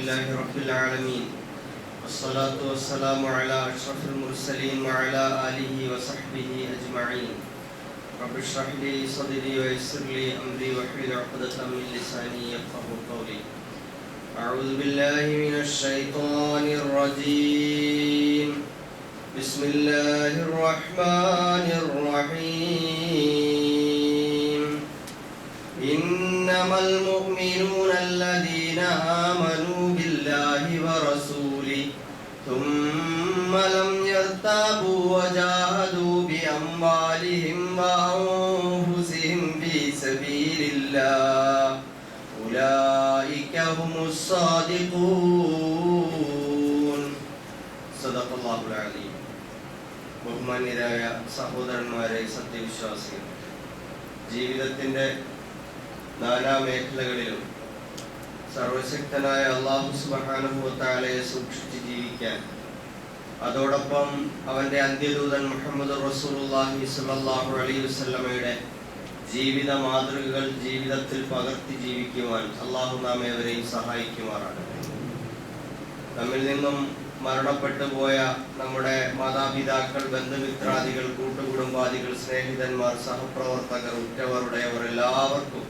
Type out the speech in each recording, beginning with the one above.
لله رب العالمين والصلاة والسلام على أشرف المرسلين وعلى آله وصحبه أجمعين. رب اشرح لي صدري ويسر لي أمري واحلل عقدة من لساني يفقهوا قولي. أعوذ بالله من الشيطان الرجيم. بسم الله الرحمن الرحيم. إنما المؤمنون الذين آمنوا بالله ورسوله ثم لم يرتابوا وجاهدوا بأموالهم وأنفسهم في سبيل الله أولئك هم الصادقون. صدق الله العظيم. ബഹുമാന്യരായ സഹോദരന്മാരെ, സത്യവിശ്വാസികൾ, ജീവിതത്തിൻ്റെ നാനാമേഖലകളിലും സർവശക്തനായ അല്ലാഹു സുബ്ഹാനഹു വ തആലയെ സൂക്ഷിച്ച് ജീവിക്കാൻ, അതോടൊപ്പം അവൻ്റെ അന്ത്യദൂതൻ മുഹമ്മദ് റസൂലുള്ളാഹി സ്വല്ലല്ലാഹു അലൈഹി വസല്ലമയുടെ ജീവിത മാതൃകകൾ ജീവിതത്തിൽ പകർത്തി ജീവിക്കുവാൻ അല്ലാഹു നാം ഏവരെയും സഹായിക്കുമാറാകട്ടെ. നമ്മിൽ നിന്നും മരണപ്പെട്ടു പോയ നമ്മുടെ മാതാപിതാക്കൾ, ബന്ധുമിത്രാദികൾ, കൂട്ടുകുടുംബാദികൾ, സ്നേഹിതന്മാർ, സഹപ്രവർത്തകർ, ഉറ്റവരുടെയവർ എല്ലാവർക്കും,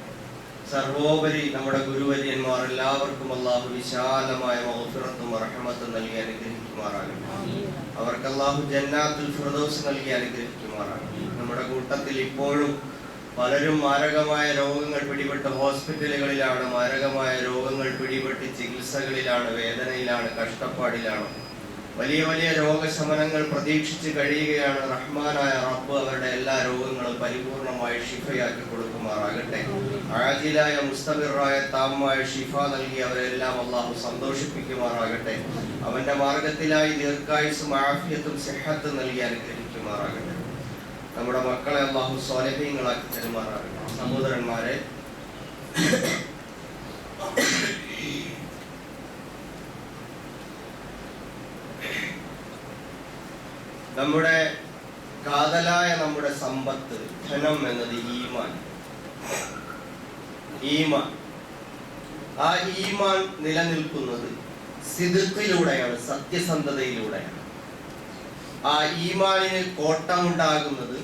സർവോപരി നമ്മുടെ ഗുരുവര്യന്മാർ എല്ലാവർക്കും അല്ലാഹു വിശാലമായ മഗ്ഫിറത്തും റഹ്മത്തും നൽകി അനുഗ്രഹിക്കുമാറാകട്ടെ. അവർക്ക് അല്ലാഹു ജന്നാത്തുൽ ഫിർദൗസ് നൽകി അനുഗ്രഹിക്കുമാറാകട്ടെ. നമ്മുടെ കൂട്ടത്തിൽ ഇപ്പോഴും പലരും മാരകമായ രോഗങ്ങൾ പിടിപെട്ട് ഹോസ്പിറ്റലുകളിലാണ്, മാരകമായ രോഗങ്ങൾ പിടിപെട്ട് ചികിത്സകളിലാണ്, വേദനയിലാണ്, കഷ്ടപ്പാടിലാണ്. വലിയ വലിയ രോഗശമനങ്ങൾ പ്രതീക്ഷിച്ച് കഴിയുകയാണ്. റഹ്മാനായ റബ്ബ് അവരുടെ എല്ലാ രോഗങ്ങളും പരിപൂർണമായി ഷിഫയാക്കി കൊടുക്കുമാറാകട്ടെ. ആജിലായ മുസ്തമിറായ താമായ ഷിഫ നൽകി അവരെല്ലാം അല്ലാഹു സന്തോഷിപ്പിക്കുമാറാകട്ടെ. അവന്റെ മാർഗത്തിലായി ദീർഘായുസ്സും ആഫിയത്തും സിഹത്തും നൽകി അനുഗ്രഹിക്കുമാറാകട്ടെ. നമ്മുടെ മക്കളെ അല്ലാഹു സ്വാലിഹീങ്ങളാക്കി തരുമാറാകട്ടെ. സഹോദരന്മാരെ, നമ്മുടെ കാതലായ നമ്മുടെ സമ്പത്ത്, ധനം എന്നത് ഈമാൻ. ആ ഈമാൻ നിലനിൽക്കുന്നത് സിദ്ഖിലൂടെയാണ്, സത്യസന്ധതയിലൂടെയാണ്. ആ ഈമാനിന് കോട്ടമുണ്ടാകുന്നത്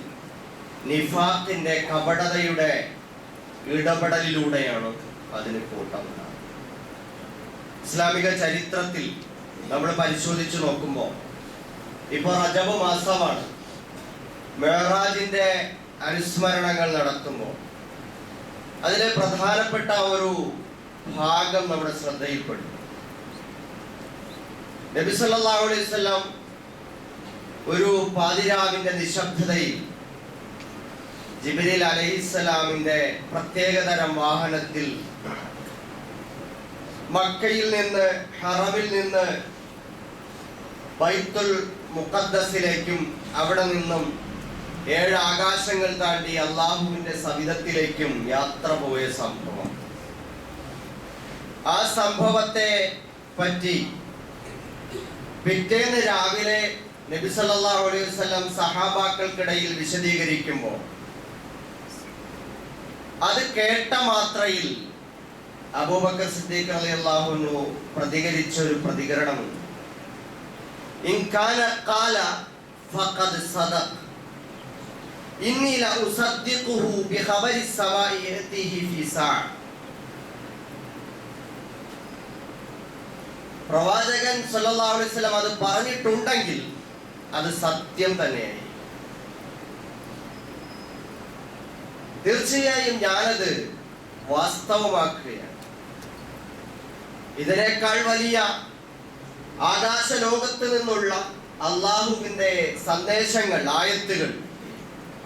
നിഫാഖിന്റെ, കപടതയുടെ ഇടപെടലിലൂടെയാണ് അതിന് കോട്ടമുണ്ടാകുന്നത്. ഇസ്ലാമിക ചരിത്രത്തിൽ നമ്മൾ പരിശോധിച്ചു നോക്കുമ്പോൾ, ഇപ്പോൾ റജബ് മാസമാണ്, മെഹറാജിന്റെ അനുസ്മരണങ്ങൾ നടത്തുമ്പോൾ അതിലെ പ്രധാനപ്പെട്ട ഒരു ഭാഗം നമ്മുടെ ശ്രദ്ധയിൽപ്പെടും. നബി സല്ലല്ലാഹു അലൈഹി വസല്ലം ഒരു പാതിരാവിന്റെ നിശബ്ദതയിൽ ജിബ്രീൽ അലൈഹിസ്സലാമിന്റെ പ്രത്യേകതരം വാഹനത്തിൽ മക്കയിൽ നിന്ന്, ഹറമിൽ നിന്ന് ബൈത്തുൽ മുഖദ്ദസിലേക്കും അവിടെ നിന്നും 7 ആകാശങ്ങൾ താണ്ടി അള്ളാഹുവിന്റെ സവിധത്തിലേക്കും യാത്ര പോയ സംഭവം. ആ സംഭവത്തെ പറ്റി പിറ്റേന്ന് രാവിലെ നബി സല്ലല്ലാഹു അലൈഹി വസല്ലം സഹാബാക്കൾക്കിടയിൽ വിശദീകരിക്കുമ്പോൾ, അത് കേട്ട മാത്രയിൽ അബൂബക്കർ സിദ്ദീഖ് റളിയല്ലാഹു അൻഹു പ്രതികരിച്ച ഒരു പ്രതികരണമുണ്ട്. ഇൻ കാന ഖാല ഫഖദ് സദഖ ഇന്നി ല ഉസദ്ദിഖുഹു ബിഖബരി സവാഇ യഅതിഹി ഫി സഅ. പ്രവാചകൻ സല്ലല്ലാഹു അലൈഹി വസല്ലം അത് പറഞ്ഞിട്ടുണ്ടെങ്കിൽ അത് സത്യം തന്നെയായി. തീർച്ചയായും ഞാനത് വാസ്തവമാക്കുകയാണ്. ഇതിനേക്കാൾ വലിയ ആകാശ ലോകത്ത് നിന്നുള്ള അള്ളാഹുവിന്റെ സന്ദേശങ്ങൾ, ആയത്തുകൾ,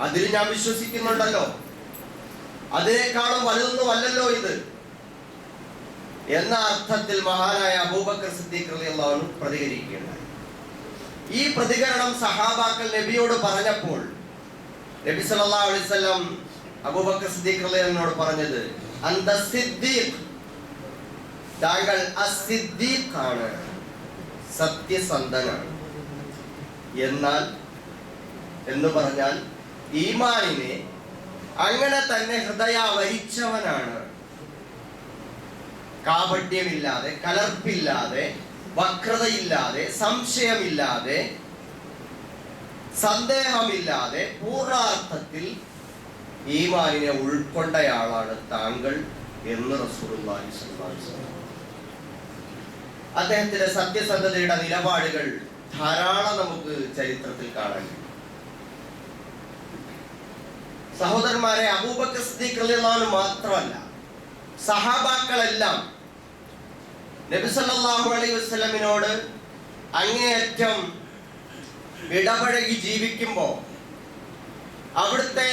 അതിൽ ഞാൻ വിശ്വസിക്കുന്നുണ്ടല്ലോ. അതിനേക്കാളും വലുതൊന്നുമല്ലല്ലോ ഇത് എന്ന അർത്ഥത്തിൽ മഹാനായ അബൂബക്കർ സിദ്ദീഖ് റളിയല്ലാഹു അൻഹു പ്രതികരിക്കുകയുണ്ടായി. ഈ പ്രതികരണം സഹാബാക്കൾ നബിയോട് പറഞ്ഞപ്പോൾ നബി സല്ലല്ലാഹു അലൈഹി വസല്ലം അബൂബക്കർ സിദ്ദീഖ് റളിയല്ലാഹു അൻഹുവോട് പറഞ്ഞത്, അന്ത സിദ്ദീഖ്, താങ്കൾ അസിദ്ദീഖാണ്, സത്യസന്ധനാണ്. എന്നാൽ എന്ന് പറഞ്ഞാൽ ഈമാനിനെ അങ്ങനെ തന്നെ ഹൃദയാവരിച്ചവനാണ്. കാപട്യമില്ലാതെ, കലർപ്പില്ലാതെ, വക്രതയില്ലാതെ, സംശയമില്ലാതെ, സന്ദേഹമില്ലാതെ പൂർണ്ണാർത്ഥത്തിൽ ഈമാനിനെ ഉൾക്കൊണ്ടയാളാണ് താങ്കൾ എന്ന് റസൂലുള്ളാഹി സ്വല്ലല്ലാഹു അലൈഹി വസല്ലം. അദ്ദേഹത്തിന്റെ സത്യസന്ധതയുടെ നിലപാടുകൾ ധാരാളം നമുക്ക് ചരിത്രത്തിൽ കാണാൻ കഴിയും. സഹോദരന്മാരെ, അബൂബക്കർ സിദ്ദീഖ് റളിയല്ലാഹു അൻഹു മാത്രമല്ല, സഹാബാക്കളെല്ലാം നബി സല്ലല്ലാഹു അലൈഹി വസല്ലമിനോട് അങ്ങേയറ്റം ഇടപഴകി ജീവിക്കുമ്പോൾ അവിടുത്തെ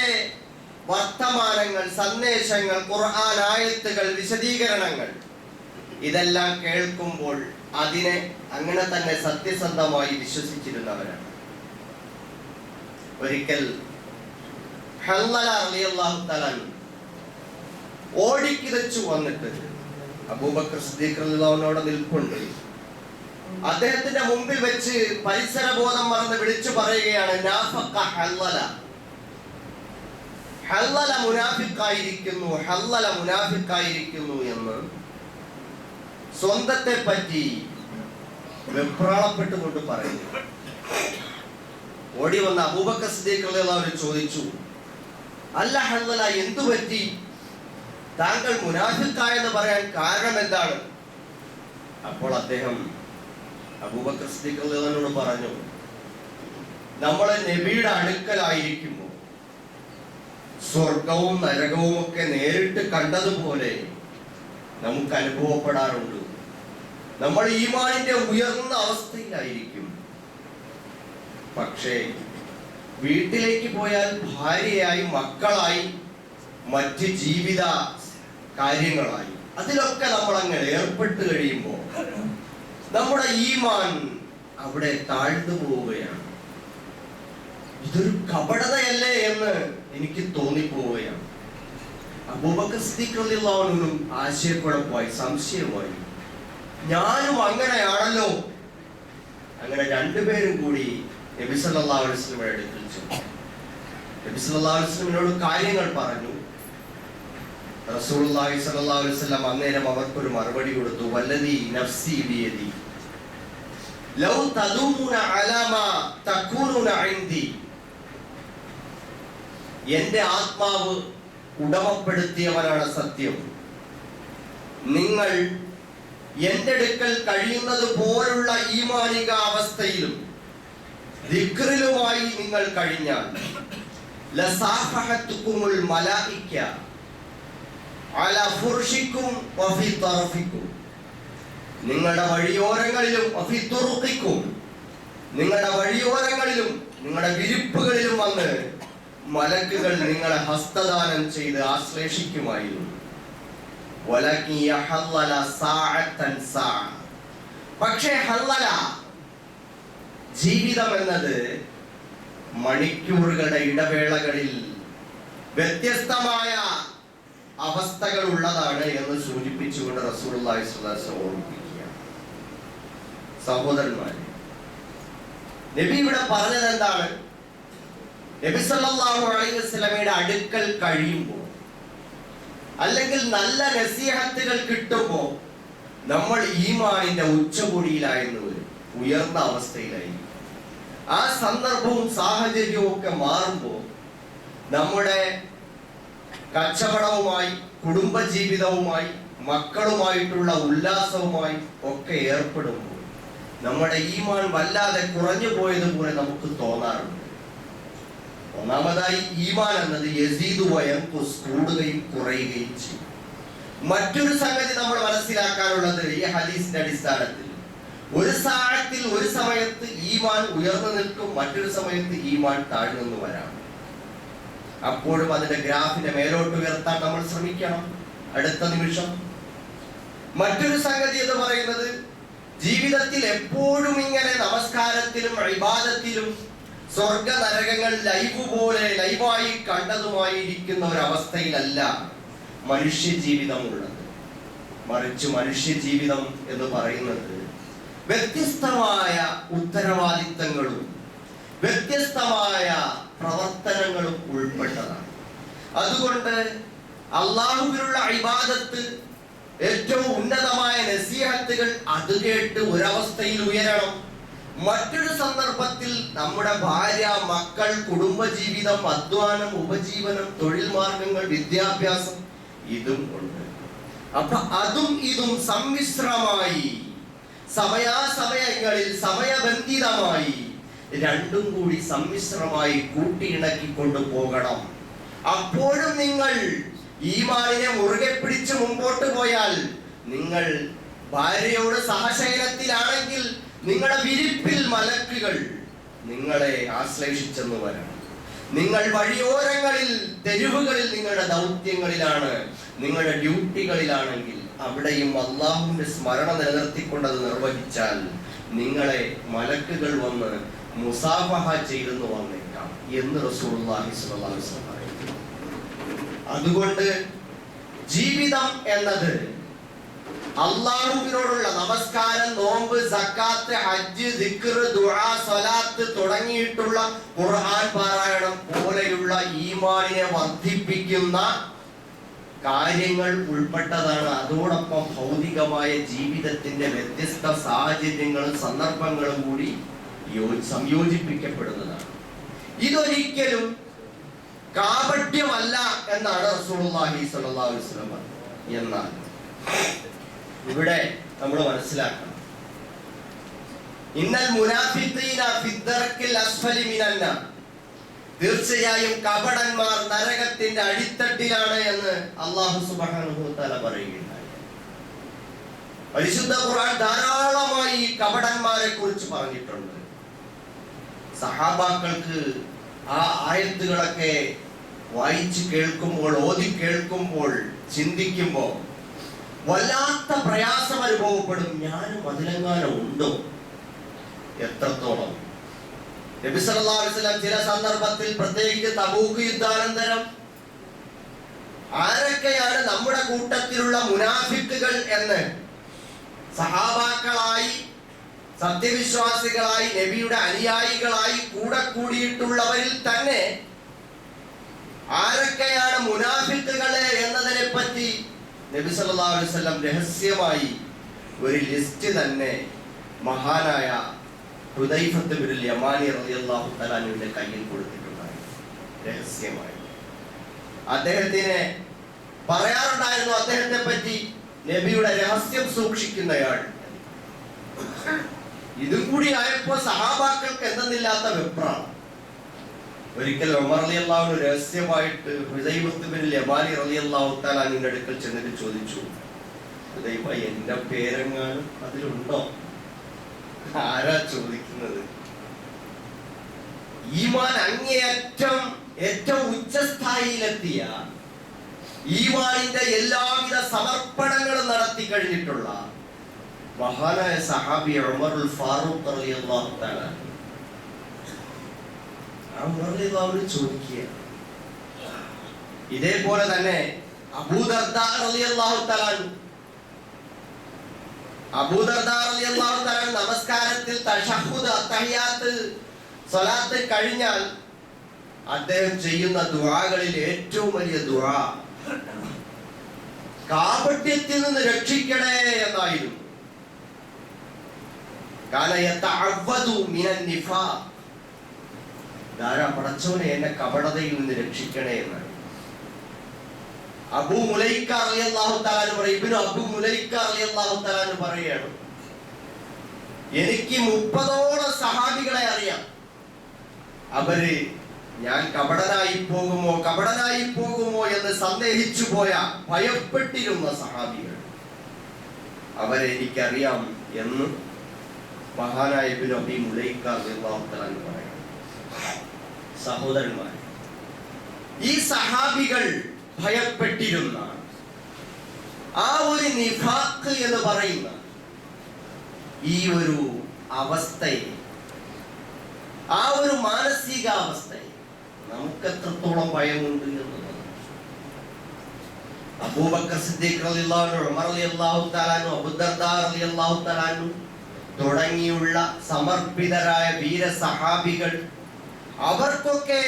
വർത്തമാനങ്ങൾ, സന്ദേശങ്ങൾ, ഖുർആൻ ആയത്തുകൾ, വിശദീകരണങ്ങൾ ഇതെല്ലാം കേൾക്കുമ്പോൾ അതിനെ അങ്ങനെ തന്നെ സത്യസന്ധമായി വിശ്വസിച്ചിരുന്നവരാണ്. ഒരിക്കൽ ഹല്ലല റളിയല്ലാഹു തആല ഓടിക്കിതച്ചു വന്നിട്ട് അബൂബക്കർ സിദ്ദീഖ് റളിയല്ലാഹു അൻഹുവോട് നിൽപ്പുണ്ട്. അദ്ദേഹത്തിന്റെ മുമ്പിൽ വെച്ച് പരിസരബോധം മറന്ന് വിളിച്ചു പറയുകയാണ്, നാഫഖ ഹല്ലല, ഹല്ലല മുനാഫിഖായിരിക്കുന്നു, ഹല്ലല മുനാഫിഖായിരിക്കുന്നു എന്ന് സ്വന്തത്തെ പറ്റി വെപ്രാളപ്പെട്ടുകൊണ്ട് പറയുന്നു. ഓടി വന്ന അബൂബക്കർ സിദ്ദീഖ് റളിയല്ലാഹു അൻഹു ചോദിച്ചു, അല്ല ഹല്ലല, എന്തു പറ്റി? താങ്കൾ മുനാഫിഖായെന്ന് പറയാൻ കാരണം എന്താണ്? അപ്പോൾ അദ്ദേഹം അബൂബക്കർ സിദ്ദീഖ് റളിയല്ലാഹു അൻഹുവോട് പറഞ്ഞു, നമ്മളെ നബിയുടെ അടുക്കലായിരിക്കുമ്പോൾ സ്വർഗവും നരകവും ഒക്കെ നേരിട്ട് കണ്ടതുപോലെ നമുക്ക് അനുഭവപ്പെടാറുണ്ട്. നമ്മൾ ഈമാനിന്റെ ഉയർന്ന അവസ്ഥയിലായിരിക്കും. പക്ഷേ വീട്ടിലേക്ക് പോയാൽ ഭാര്യയായി, മക്കളായി, മറ്റ് ജീവിത കാര്യങ്ങളായി അതിലൊക്കെ നമ്മൾ അങ്ങനെ ഏർപ്പെട്ട് കഴിയുമ്പോൾ നമ്മുടെ ഈമാൻ അവിടെ താഴ്ന്നു പോവുകയാണ്. ഇതൊരു കപടതയല്ലേ എന്ന് എനിക്ക് തോന്നിപ്പോവുകയാണ്. അബൂബക്കർ സിദ്ദീഖ് റളിയല്ലാഹു അൻഹു ആശയക്കുഴപ്പമായി, സംശയമായി. ഞാനും അങ്ങനെയാണല്ലോ. അങ്ങനെ രണ്ടുപേരും കൂടി നബി സല്ലല്ലാഹു അലൈഹി വസല്ലമയുടെ അടുക്കൽ ചെന്നു. നബി സല്ലല്ലാഹു അലൈഹി വസല്ലമയോട് കാര്യങ്ങൾ പറഞ്ഞു. റസൂലുള്ളാഹി സ്വല്ലല്ലാഹു അലൈഹി വസല്ലം അന്നേരം അവർക്കൊരു മറുപടി കൊടുത്തു, വല്ലദീ നഫ്സി ബിയദി ലൗ തദൂമുന അലാ മാ തകൂനുന ഇൻദി, എന്റെ ആത്മാവ് ഉടമപ്പെടുത്തിയവനാണ് സത്യം, നിങ്ങൾ എന്റെ അടുക്കൽ കഴിയുന്നത് പോലുള്ള ഈമാനിക അവസ്ഥയിലും ദിക്റിലുമായി നിങ്ങൾ കഴിഞ്ഞാൽ ലസാഫഹത്തുകുമുൽ മലായിക അലാ ഫുർഷിക്കും വഫി തറഫിക്കും, നിങ്ങളുടെ വഴിയോരങ്ങളിലും വഫി തുറുഖിക്കും, നിങ്ങളുടെ വഴിയോരങ്ങളിലും നിങ്ങളുടെ വിരിപ്പുകളിലും വന്ന് മലക്കുകൾ നിങ്ങളെ ഹസ്തദാനം ചെയ്ത് ആശ്ലേഷിക്കുമായിരുന്നു. വലകിൻ യഹല്ലല സാഅതൻ സാഅ, പക്ഷേ ഹല്ലല, ജീവിതം എന്നത് മണിക്കൂറുകളുടെ ഇടവേളകളിൽ വ്യത്യസ്തമായ അവസ്ഥകൾ ഉള്ളതാണ് എന്ന് സൂചിപ്പിച്ചുകൊണ്ട് റസൂലുള്ളാഹി സ്വല്ലല്ലാഹു അലൈഹി വസല്ലം ഓർമ്മിപ്പിക്കുകയാണ്. സഹോദരന്മാരെ, നബി ഇവിടെ പറഞ്ഞത് എന്താണ്? നബി സല്ലല്ലാഹു അലൈഹി വസല്ലമയുടെ അടുക്കൽ കഴിയുമ്പോൾ, അല്ലെങ്കിൽ നല്ല നസീഹത്തുകൾ കിട്ടുമ്പോൾ നമ്മൾ ഈമാനിന്റെ ഉച്ചകോടിയിലായെന്ന് വരും, ഉയർന്ന അവസ്ഥയിലായി. ആ സന്ദർഭവും സാഹചര്യവും ഒക്കെ മാറുമ്പോൾ നമ്മുടെ കച്ചവടവുമായി, കുടുംബജീവിതവുമായി, മക്കളുമായിട്ടുള്ള ഉല്ലാസവുമായി ഒക്കെ ഏർപ്പെടുമ്പോൾ നമ്മുടെ ഈമാൻ വല്ലാതെ കുറഞ്ഞു പോയതുപോലെ നമുക്ക് തോന്നാറുണ്ട്. ഒന്നാമതായി, ഈമാൻ എന്നത് യസീദു വയൻഖുസ്, കൂടുകയും കുറയുകയും ചെയ്യും. മറ്റൊരു സംഗതി നമ്മൾ മനസ്സിലാക്കാനുള്ളത്, ഈ ഹദീസിന്റെ അടിസ്ഥാനത്തിൽ ഒരു സാഹത്തിൽ ഒരു സമയത്ത് ഈമാൻ ഉയർന്നു നിൽക്കും, മറ്റൊരു സമയത്ത് ഈമാൻ താഴ്ന്നു വരാം. അപ്പോഴും അതിന്റെ ഗ്രാഫിനെ മേലോട്ട് ഉയർത്താൻ നമ്മൾ ശ്രമിക്കണം അടുത്ത നിമിഷം. മറ്റൊരു സംഗതി എന്ന് പറയുന്നത്, ജീവിതത്തിൽ എപ്പോഴും ഇങ്ങനെ നമസ്കാരത്തിലും ഇബാദത്തിലും സ്വർഗ നരകങ്ങൾ ലൈവായി കണ്ടതുമായിരിക്കുന്ന ഒരവസ്ഥയിലല്ല മനുഷ്യ ജീവിതമുള്ളത്. മറിച്ച് മനുഷ്യ ജീവിതം എന്ന് പറയുന്നത് വ്യത്യസ്തമായ ഉത്തരവാദിത്തങ്ങളും വ്യത്യസ്തമായ പ്രവർത്തനങ്ങളും ഉൾപ്പെട്ടതാണ്. അതുകൊണ്ട് അള്ളാഹുവിനുള്ള ഇബാദത്ത് ഏറ്റവും ഉന്നതമായ നസീഹത്തുകൾ അത് കേട്ട് ഒരവസ്ഥയിൽ ഉയരണം. മറ്റൊരു സന്ദർഭത്തിൽ നമ്മുടെ ഭാര്യ, മക്കൾ, കുടുംബജീവിതം, അധ്വാനം, ഉപജീവനം, തൊഴിൽ മാർഗങ്ങൾ, വിദ്യാഭ്യാസം ഇതും ഉണ്ട്. അപ്പൊ അതും ഇതും സമ്മിശ്രമായി സമയാസമയങ്ങളിൽ സമയബന്ധിതമായി രണ്ടും കൂടി സമ്മിശ്രമായി കൂട്ടിയിണക്കിക്കൊണ്ടു പോകണം. അപ്പോഴും നിങ്ങൾ ഈമാനിനെ മുറുകെ പിടിച്ച് മുമ്പോട്ട് പോയാൽ, നിങ്ങൾ ഭാര്യയോട് സഹശയനത്തിലാണെങ്കിൽ നിങ്ങളുടെ വിരിപ്പിൽ മലക്കുകൾ നിങ്ങളെ ആശ്ലേഷിച്ചെന്ന് വരണം. നിങ്ങൾ വഴിയോരങ്ങളിൽ, തെരുവുകളിൽ, നിങ്ങളുടെ ദൗത്യങ്ങളിലാണ്, നിങ്ങളുടെ ഡ്യൂട്ടികളിലാണെങ്കിൽ അവിടെയും അല്ലാഹുവിന്റെ സ്മരണ നിലനിർത്തിക്കൊണ്ടത് നിർവഹിച്ചാൽ നിങ്ങളെ മലക്കുകൾ വന്ന് മുസാഫഹ ചെയ്തെന്ന് വന്നേക്കാം എന്ന് റസൂലുള്ളാഹി സ്വല്ലല്ലാഹു അലൈഹി വസല്ലം പറയുന്നു. അതുകൊണ്ട് ജീവിതം എന്നത് അല്ലാഹുവിനോടുള്ള നമസ്കാരം, നോമ്പ്, സക്കാത്ത്, ഹജ്ജ്, ദിക്ർ, ദുആ, സ്വലാത്ത് തുടങ്ങിയിട്ടുള്ള ഖുർആൻ പാരായണം പോലെയുള്ള ഈമാനിനെ വർദ്ധിപ്പിക്കുന്ന കാര്യങ്ങൾ ഉൾപ്പെട്ടതാണ്. അതോടൊപ്പം ഭൗതികമായ ജീവിതത്തിന്റെ വ്യത്യസ്ത സാഹചര്യങ്ങളും സന്ദർഭങ്ങളും കൂടി സംയോജിപ്പിക്കപ്പെടുന്നതാണ്. ഇതൊരിക്കലും കാപട്യമല്ല എന്നാണ് റസൂലുള്ളാഹി സ്വല്ലല്ലാഹു അലൈഹി വസല്ലം പറഞ്ഞത്. എന്നാൽ ഇവിടെ നമ്മൾ മനസ്സിലാക്കണം, ഇന്നൽ മുനാഫിഖീന ഫിദ്ദർക്കിൽ അസ്ഫലി മിനന്നാർ, തീർച്ചയായും കപടന്മാർ നരകത്തിന്റെ അടിത്തട്ടിലാണ് എന്ന് അല്ലാഹു സുബ്ഹാനഹു വ തആല പറയുകയുണ്ടായി. പരിശുദ്ധ ഖുർആൻ ധാരാളമായി കപടന്മാരെ കുറിച്ച് പറഞ്ഞിട്ടുണ്ട്. സഹാബാക്കൾക്ക് ആ ആയത്തുകളൊക്കെ വായിച്ച് കേൾക്കുമ്പോൾ, ഓതി കേൾക്കുമ്പോൾ, ചിന്തിക്കുമ്പോൾ വല്ലാത്ത പ്രയാസം അനുഭവപ്പെടും. ഞാനും അതിലെങ്ങാനും ഉണ്ടോ? എത്രത്തോളം? നബി സല്ലല്ലാഹു അലൈഹി വസല്ലം ചില സന്ദർഭത്തിൽ, പ്രത്യേകിച്ച് തബൂക്ക് യുദ്ധാനന്തരം, ആരൊക്കെയാണ് നമ്മുടെ കൂട്ടത്തിലുള്ള മുനാഫിക്കുകൾ എന്ന് സഹാബാക്കളായി, സത്യവിശ്വാസികളായി, നബിയുടെ അനുയായികളായി കൂടെ കൂടിയിട്ടുള്ളവരിൽ തന്നെ ആരൊക്കെയാണ് മുനാഫിക്കുകളെ എന്നതിനെ പറ്റി നബി സല്ലല്ലാഹു അലൈഹി വസല്ലം രഹസ്യമായി ഒരു ലിസ്റ്റ് തന്നെ മഹാനായ ഹുദൈഫത്ത് ബിൻ യമാനി റളിയല്ലാഹു തആല അൻഹുവിന്റെ കയ്യിൽ കൊടുത്തിട്ടുണ്ടായി. രഹസ്യമായി അദ്ദേഹത്തിനെ പറയാറുണ്ടായിരുന്നു, അദ്ദേഹത്തെ പറ്റി നബിയുടെ രഹസ്യം സൂക്ഷിക്കുന്നയാൾ. ഇതും കൂടി ആയപ്പോ സഹാബാക്കൾക്ക് എന്തെന്നില്ലാത്ത വെപ്രാണ്. ഒരിക്കൽ ഉമർ റളിയല്ലാഹു അൻഹു രഹസ്യമായിട്ട് ഹുദൈഫത്ത് ബിൻ യമാനി റളിയല്ലാഹു തആല അൻഹുവിന്റെ അടുക്കൽ ചെന്നിട്ട് ചോദിച്ചു, ഹുദൈഫ, എന്റെ പേരെങ്ങാനും അതിലുണ്ടോ? ആരാ ചോദിക്കുന്നത്? ഈമാൻ അങ്ങേയറ്റം ഏറ്റവും ഉച്ചസ്ഥായിയിലെത്തിയ, ഈമാനിന്റെ എല്ലാവിധ സമർപ്പണങ്ങളും നടത്തി കഴിഞ്ഞിട്ടുള്ള മഹാനായ സഹാബി ഉമറുൽ ഫാറൂഖ് റളിയല്ലാഹു തആല ചോദിക്കുക. ഇതേപോലെ തന്നെ അബൂ ദർദാ റളിയല്ലാഹു തആല നമസ്കാരത്തിൽ തശഹുദ്, അത്തഹിയാത്ത്, സ്വലാത്ത് കഴിഞ്ഞാൽ അദ്ദേഹം ചെയ്യുന്ന ദുആകളിൽ ഏറ്റവും വലിയ ദുആ കാപട്യത്തിൽ നിന്ന് രക്ഷിക്കണേ എന്നായിരുന്നു. കാന യതഅവ്വദു മിനൻ നിഫാഖ്, പടച്ചോനെ എന്നെ കപടതയിൽ നിന്ന് രക്ഷിക്കണേ എന്നാണ്. അബൂ മുലൈക്ക റളിയല്ലാഹു തആല ഇബ്നു അബൂ മുലൈക്ക റളിയല്ലാഹു തആല പറയാണ്, എനിക്ക് 30ഓളം സഹാബികളെ അറിയാം. അവര് ഞാൻ കപടനായി പോകുമോ എന്ന് സന്ദേഹിച്ചു പോയ, ഭയപ്പെട്ടിരുന്ന സഹാബികൾ, അവരെ എനിക്കറിയാം എന്ന് മഹാനായ ഇബ്നു അബീ മുലൈക്ക റളിയല്ലാഹു തആല പറയാണ്. സഹോദരന്മാർ, ഈ സഹാബികൾ ഭയപ്പെട്ടിരുന്ന ആ ഒരു നിഫാഖ് എന്ന് പറയുന്ന ഈ ഒരു അവസ്ഥയെ, ആ ഒരു മാനസികാവസ്ഥയെ നമുക്ക് എത്രത്തോളം ഭയമുണ്ട് എന്നുള്ളത്. അബൂബക്കർ സിദ്ദീഖ് റളിയല്ലാഹു അൻഹു, ഉമർ റളിയല്ലാഹു തആല അൻഹു, അബൂ ദർദാ റളിയല്ലാഹു തആല അൻഹു തുടങ്ങിയുള്ള സമർപ്പിതരായ വീര സഹാബികൾ, അവർക്കൊക്കെ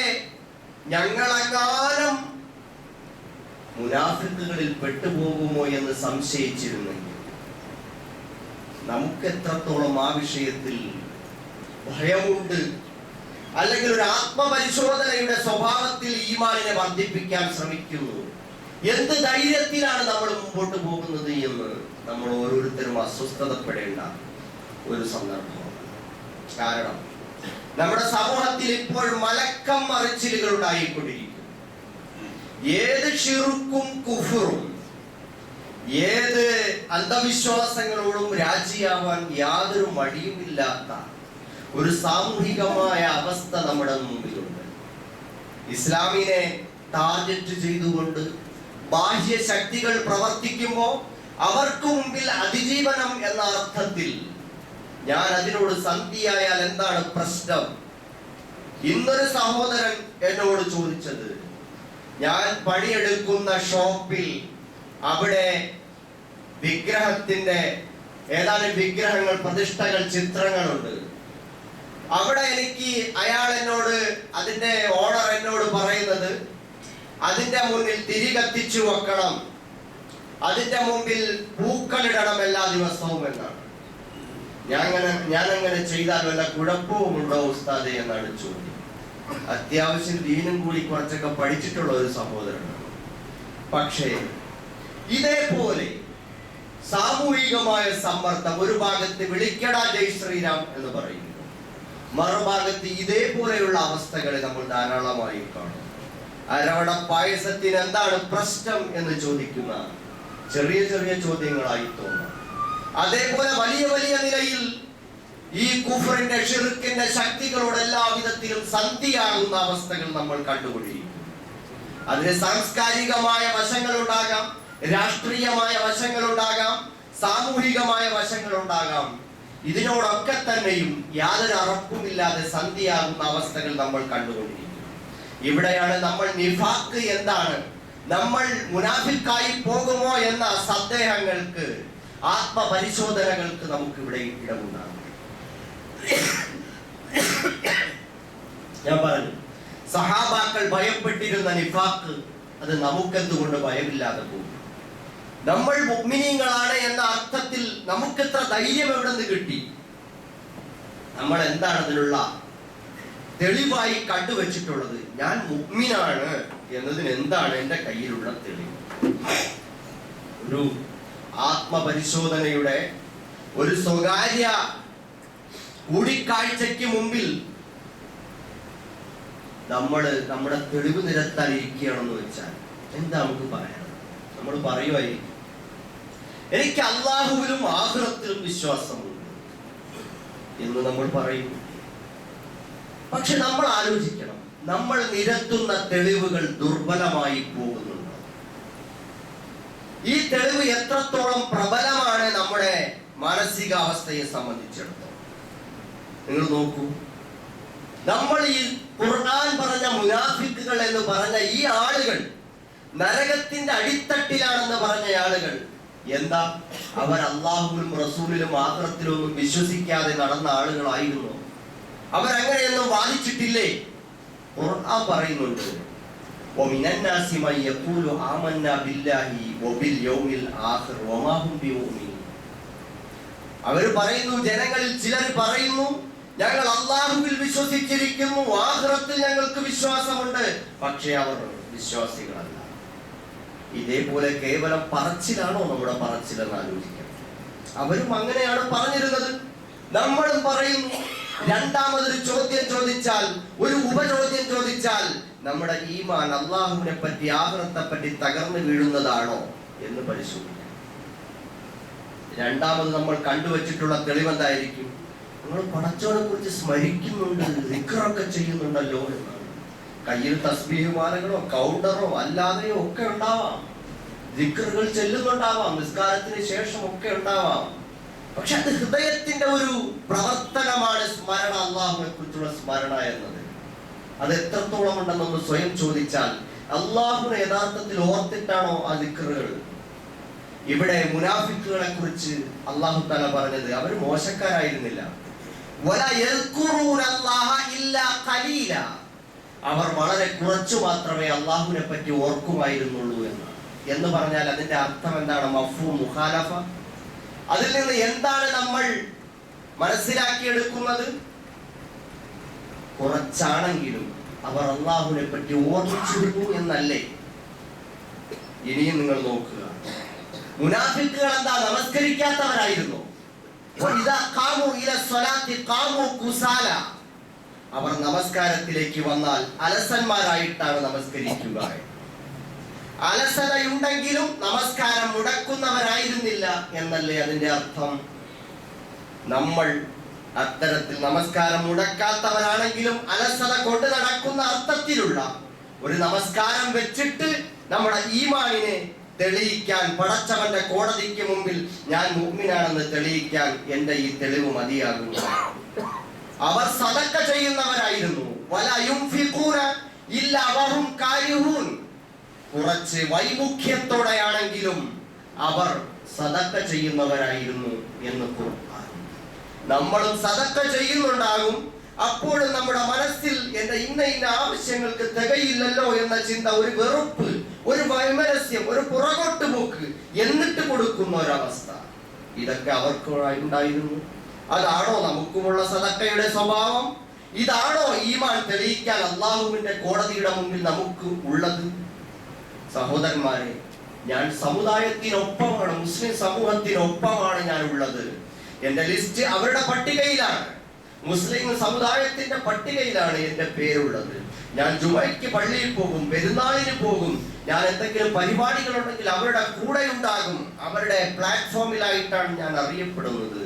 ഞങ്ങളെങ്ങാനും മുനാഫിക്കുകളിൽ പെട്ടുപോകുമോ എന്ന് സംശയിച്ചിരുന്നെങ്കിൽ നമുക്ക് എത്രത്തോളം ആ വിഷയത്തിൽ ഭയമുണ്ട്, അല്ലെങ്കിൽ ഒരു ആത്മപരിശോധനയുടെ സ്വഭാവത്തിൽ ഈമാനിനെ വർദ്ധിപ്പിക്കാൻ ശ്രമിക്കുന്നു, എന്ത് ധൈര്യത്തിലാണ് നമ്മൾ മുമ്പോട്ട് പോകുന്നത് എന്ന് നമ്മൾ ഓരോരുത്തരും അസ്വസ്ഥതപ്പെടേണ്ട ഒരു സന്ദർഭമാണ്. കാരണം നമ്മുടെ സമൂഹത്തിൽ ഇപ്പോൾ മലക്കം മറിച്ചിലുകൾ ഉണ്ടായിക്കൊണ്ടിരിക്കും. ഏത് ഷിർക്കും കുഫറും ഏത് അന്ധവിശ്വാസങ്ങളോടും രാജിയാവാൻ യാതൊരു മടിയുമില്ലാത്ത ഒരു സാമൂഹികമായ അവസ്ഥ നമ്മുടെ മുമ്പിലുണ്ട്. ഇസ്ലാമിനെ ടാർഗറ്റ് ചെയ്തുകൊണ്ട് ബാഹ്യ ശക്തികൾ പ്രവർത്തിക്കുമ്പോൾ അവർക്ക് മുമ്പിൽ അതിജീവനം എന്ന അർത്ഥത്തിൽ ഞാൻ അതിനോട് സന്ധിയായാൽ എന്താണ് പ്രശ്നം? ഇന്നൊരു സഹോദരൻ എന്നോട് ചോദിച്ചത്, ഞാൻ പണിയെടുക്കുന്ന ഷോപ്പിൽ അവിടെ വിഗ്രഹത്തിന്റെ ഏതാനും വിഗ്രഹങ്ങൾ, പ്രതിഷ്ഠകൾ, ചിത്രങ്ങളുണ്ട്. അവിടെ എനിക്ക് അയാൾ എന്നോട്, അതിന്റെ ഓണർ എന്നോട് പറയുന്നത്, അതിന്റെ മുന്നിൽ തിരി കത്തിച്ചു വെക്കണം, അതിന്റെ മുമ്പിൽ പൂക്കളിടണം എല്ലാ ദിവസവും എന്നാണ്. ഞാൻ അങ്ങനെ ചെയ്താൽ വല്ല കുഴപ്പവുമുണ്ടോ ഉസ്താദെ എന്നാണ് ചോദ്യം. അത്യാവശ്യം ദീനും കൂടി കുറച്ചൊക്കെ പഠിച്ചിട്ടുള്ള ഒരു സഹോദരനാണ്. പക്ഷേ ഇതേപോലെ സാമൂഹികമായ സമ്മർദ്ദം, ഒരു ഭാഗത്ത് വിളിക്കടാ ജയ് ശ്രീരാം എന്ന് പറയുന്നു, മറുഭാഗത്ത് ഇതേപോലെയുള്ള അവസ്ഥകളെ നമ്മൾ ധാരാളമായി കാണും. അരവണ പായസത്തിന് എന്താണ് പ്രശ്നം എന്ന് ചോദിക്കുന്ന ചെറിയ ചെറിയ ചോദ്യങ്ങളായി തോന്നാം. അതേപോലെ വലിയ വലിയ നിലയിൽ ഈ കുഫറിന്റെ ഷിർക്കിന്റെ ശക്തികളോട് എല്ലാ വിധത്തിലും സന്ധിയാകുന്ന അവസ്ഥകൾ നമ്മൾ കണ്ടുകൊണ്ടിരിക്കും. അതിന് സാംസ്കാരികമായ വശങ്ങളുണ്ടാകാം, രാഷ്ട്രീയമായ വശങ്ങളുണ്ടാകാം, സാമൂഹികമായ വശങ്ങളുണ്ടാകാം. ഇതിനോടൊക്കെ തന്നെയും യാതൊരു അറപ്പുമില്ലാതെ സന്ധിയാകുന്ന അവസ്ഥകൾ നമ്മൾ കണ്ടുകൊണ്ടിരിക്കും. ഇവിടെയാണ് നമ്മൾ നിഫാഖ് എന്താണ്, നമ്മൾ മുനാഫിക്കായി പോകുമോ എന്ന സന്ദേഹങ്ങൾക്ക്, ആത്മപരിശോധനകൾക്ക് നമുക്ക് ഇവിടെ ഇടമുണ്ടാകും. ഞാൻ പറഞ്ഞു, സഹാബാക്കൾ ഭയപ്പെട്ടിരുന്ന നിഫാഖ് അത് നമുക്കെന്തുകൊണ്ട് ഭയമില്ലാതെ പോകും? നമ്മൾ മുഅ്മിനീങ്ങളാണ് എന്ന അർത്ഥത്തിൽ നമുക്ക് ഇത്ര ധൈര്യം എവിടെ നിന്ന് കിട്ടി? നമ്മൾ എന്താണ് അതിനുള്ള തെളിവായി കണ്ടുവച്ചിട്ടുള്ളത്? ഞാൻ മുഅ്മിനാണ് എന്നതിന് എന്താണ് എൻ്റെ കയ്യിലുള്ള തെളിവ്? ഒരു ആത്മപരിശോധനയുടെ ഒരു സ്വകാര്യ കൂടിക്കാഴ്ചയ്ക്ക് മുമ്പിൽ നമ്മുടെ തെളിവ് നിരത്താൻ ഇരിക്കുകയാണെന്ന് വെച്ചാൽ എന്താ നമുക്ക് പറയാം? നമ്മൾ പറയുമായിരിക്കും, എനിക്ക് അല്ലാഹുവിലും ആഖിറത്തിലും വിശ്വാസമുണ്ട് എന്ന് നമ്മൾ പറയും. പക്ഷെ നമ്മൾ ആലോചിക്കണം, നമ്മൾ നിരത്തുന്ന തെളിവുകൾ ദുർബലമായി പോകുന്നുണ്ട്. ഈ തെളിവ് എത്രത്തോളം പ്രബലമാണ് നമ്മുടെ മാനസികാവസ്ഥയെ സംബന്ധിച്ചിടത്തോളം? നിങ്ങൾ നോക്കൂ, നമ്മൾ ഈ ഖുർആൻ പറഞ്ഞ മുനാഫിക്കുകൾ എന്ന് പറഞ്ഞ ഈ ആളുകൾ, നരകത്തിന്റെ അടിത്തട്ടിലാണെന്ന് പറഞ്ഞ ആളുകൾ എന്താ? അവർ അല്ലാഹുവിലും റസൂലിലും ആഖിറത്തിലൊന്നും വിശ്വസിക്കാതെ നടന്ന ആളുകളായിരുന്നു. അവരങ്ങനെയൊന്നും വാദിച്ചിട്ടില്ലേ? ഖുർആൻ പറയുന്നുണ്ട്, വമിനൻ നാസി മൻ യഖൂലു ആമന്നാ ബില്ലാഹി വബിൽ യൗമിൽ ആഖിർ വമാ ഹും ബിമുഅ്മിനീൻ. അവർ പറയുന്നു, ജനങ്ങളിൽ ചിലർ പറയുന്നു, ഞങ്ങൾ അല്ലാഹുവിൽ വിശ്വസിച്ചിരിക്കുന്നു, ആഖിറത്തിൽ ഞങ്ങൾക്ക് വിശ്വാസമുണ്ട്, പക്ഷേ അവർ വിശ്വാസികളല്ല. ഇതേപോലെ കേവലം പറച്ചിലാണോ നമ്മുടെ പറച്ചിലെന്ന് ആലോചിക്കണം. അവരും അങ്ങനെയാണ് പറഞ്ഞിരുന്നത്, നമ്മളും പറയുന്നു. രണ്ടാമതൊരു ചോദ്യം ചോദിച്ചാൽ, ഒരു ഉപചോദ്യം ചോദിച്ചാൽ, നമ്മുടെ ഈമാൻ അല്ലാഹുവിനെ പറ്റി, ആഖിറത്തെ പറ്റി തകർന്നു വീഴുന്നതാണോ എന്ന് പരിശോധിക്കാം. രണ്ടാമത് നമ്മൾ കണ്ടുവച്ചിട്ടുള്ള തെളിവെന്തായിരിക്കും? നമ്മൾ പടച്ചവനെ കുറിച്ച് സ്മരിക്കുന്നുണ്ട്, ദിക്റൊക്കെ ചെയ്യുന്നുണ്ടല്ലോ എന്നാണ്. കയ്യിൽ തസ്ബീഹ് മാലകളോ കൗണ്ടറോ അല്ലാതെയോ ഒക്കെ ഉണ്ടാവാം, ദിക്റുകൾ ചെല്ലുന്നുണ്ടാവാം, നിസ്കാരത്തിന് ശേഷം ഒക്കെ ഉണ്ടാവാം. പക്ഷെ അത് ഹൃദയത്തിന്റെ ഒരു പ്രവർത്തനമാണ് സ്മരണ, അല്ലാഹുവിനെ കുറിച്ചുള്ള സ്മരണ എന്നത്. അത് എത്രത്തോളം ഉണ്ടെന്നൊന്ന് സ്വയം ചോദിച്ചാൽ, അല്ലാഹുവിനെ യഥാർത്ഥത്തിൽ ഓർത്തിട്ടാണോ ആ ദിക്റുകൾ? ഇവിടെ മുനാഫിക്കുകളെ കുറിച്ച് അല്ലാഹു തആല പറഞ്ഞത്, അവർ മോശക്കാരായിരുന്നില്ല. വലാ യദ്കുറൂന അല്ലാഹ ഇല്ലാ ഖലീല. അവർ വളരെ കുറച്ചു മാത്രമേ അല്ലാഹുവിനെ പറ്റി ഓർക്കുമായിരുന്നുള്ളൂ എന്നാണ്. എന്ന് പറഞ്ഞാൽ അതിന്റെ അർത്ഥം എന്താണ്? മഫ്ഹൂം മുഖാലഫ. അതിൽ നിന്ന് എന്താണ് നമ്മൾ മനസ്സിലാക്കിയെടുക്കുന്നത്? കുറച്ചാണെങ്കിലും അവർ അള്ളാഹുവിനെ പറ്റി ഓർമ്മിച്ചിരുന്നു എന്നല്ലേ? ഇനിയും നിങ്ങൾ നോക്കുക, മുനാഫിക്കുകൾ എന്താ? നമസ്കരിക്കാത്തവരായിരുന്നു. അവർ നമസ്കാരത്തിലേക്ക് വന്നാൽ അലസന്മാരായിട്ടാണ് നമസ്കരിക്കുക. അലസതയുണ്ടെങ്കിലും നമസ്കാരം മുടക്കുന്നവരായിരുന്നില്ല എന്നല്ലേ അതിന്റെ അർത്ഥം? നമ്മൾ അത്തരത്തിൽ നമസ്കാരം മുടക്കാത്തവരാണെങ്കിലും അലസത കൊണ്ട് നടക്കുന്ന അർത്ഥത്തിലുള്ള ഒരു നമസ്കാരം വെച്ചിട്ട് നമ്മുടെ ഈമാനിനെ തെളിയിക്കാൻ, പടച്ചവന്റെ കോടതിക്ക് മുമ്പിൽ ഞാൻ മുഅ്മിനാണെന്ന് തെളിയിക്കാൻ എന്റെ ഈ തെളിവ് മതിയാകും. അവർ സദഖ ചെയ്യുന്നവരായിരുന്നു. വല യുൻഫിഖൂന ഇല്ലാ വഹും കാരിഹൂൻ. കുറച്ച് വൈമുഖ്യത്തോടെയാണെങ്കിലും അവർ സദഖ ചെയ്യുന്നവരായിരുന്നു എന്ന് ഖുർആൻ. നമ്മളും സദഖ ചെയ്യുന്നുണ്ടാകും. അപ്പോഴും നമ്മുടെ മനസ്സിൽ എന്റെ ഇന്ന ആവശ്യങ്ങൾക്ക് തികയില്ലല്ലോ എന്ന ചിന്ത, ഒരു വെറുപ്പ്, ഒരു വൈമനസ്യം, ഒരു പുറകോട്ട് പോക്ക്, എന്നിട്ട് കൊടുക്കുന്ന ഒരവസ്ഥ, ഇതൊക്കെ അവർക്ക് ഉണ്ടായിരുന്നു. അതാണോ നമുക്കുമുള്ള സദഖയുടെ സ്വഭാവം? ഇതാണോ ഈമാൻ തെളിയിക്കാൻ അള്ളാഹുവിന്റെ കോടതിയുടെ മുമ്പിൽ നമുക്ക് ഉള്ളത്? സഹോദരന്മാരെ, ഞാൻ സമുദായത്തിനൊപ്പമാണ്, മുസ്ലിം സമൂഹത്തിനൊപ്പമാണ് ഞാൻ ഉള്ളത്. എന്റെ ലിസ്റ്റ് അവരുടെ പട്ടികയിലാണ്, മുസ്ലിം സമുദായത്തിന്റെ പട്ടികയിലാണ് എന്റെ പേരുള്ളത്. ഞാൻ ജുമയ്ക്ക് പള്ളിയിൽ പോകും, പെരുന്നാളിന് പോകും, ഞാൻ എന്തെങ്കിലും പരിപാടികളുണ്ടെങ്കിൽ അവരുടെ കൂടെ ഉണ്ടാകും, അവരുടെ പ്ലാറ്റ്ഫോമിലായിട്ടാണ് ഞാൻ അറിയപ്പെടുന്നത്.